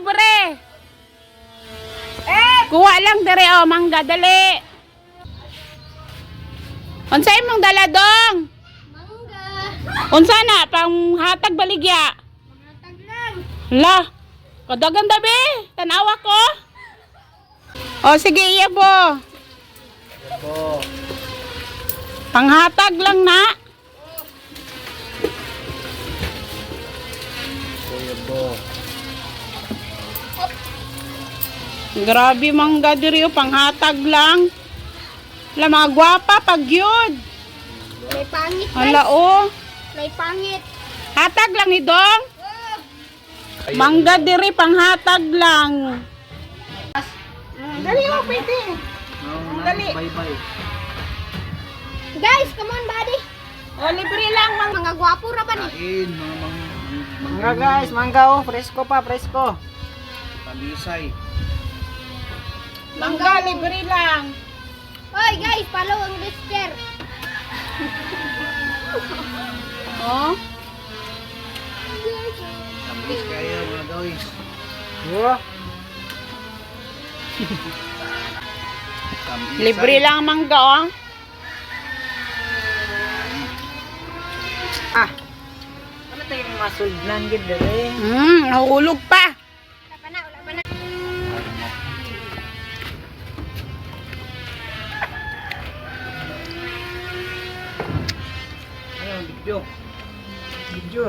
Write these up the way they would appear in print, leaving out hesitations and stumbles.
libre. Kuha lang dire oh, mangga dali. Unsay imong dala dong? Mangga. Unsa na pang hatag baligya? Hatag lang. La, kadagan dabi. Tanawa ko. O sige, iya po. Panghatag lang na. Grabe mangga diri oh, panghatag lang. La mga gwapa pag yun. May pangit. Hala oh. May pangit. Hatag lang ni Dong. Mangga diri panghatag lang. Dali mo pwede. Dali. Bye-bye. Guys, come on, buddy. O libre lang Mga gwapo ra ba ni? Kain, Mangga guys, mangga oh, presko pa, presko. Talisay. mangga libre lang. Hoy, guys, follow ang Mister. Oh. Tamis kayo mga guys. Yo. Tamisay. Libre lang ang mangga oh. Ano tayo yung masuldan gid dere? Nahulog pa. Wala pa na, wala pa na. Ayun, video. Video.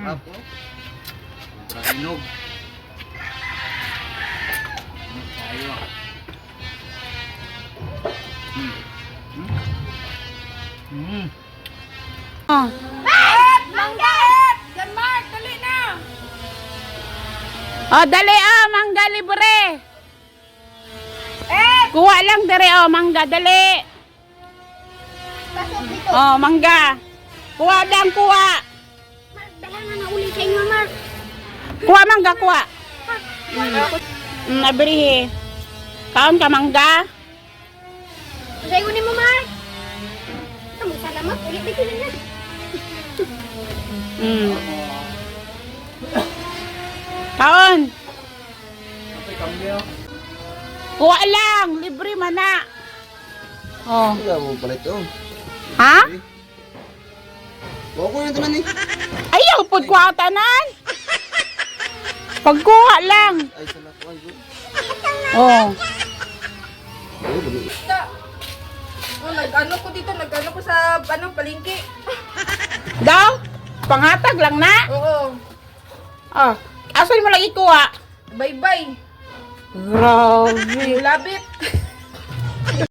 Ako. Brahinog. Tayo. Oh. Mangga! Yan, Mark, dali na. Oh, dali oh, mangga libre. Kuha lang dire oh, mangga dali. Pasok dito. Oh, mangga. Kuha lang, kuha. Mark, dala nga na uli sa inyo, Mark. Kuha mangga, kuha. Nabrihi. Kaon ka mangga? Sayo ni mo, Mark. Kamu salamat, ulit dito na. Kaon. Kapay kambyo. Kuha lang, libre man na. Oh. Wala mo pala ito. Ha? Huwag ko yung tanan eh. Ayaw pud kuha tanan. Pagkuha lang. Ay, salat ko. Oh. Nag-ano ko dito, nag-ano ko sa palengke. Daw, panghatag lang na. Oo. Oh. Asan mo lang ikuha? Bye-bye. Grabe. Labit.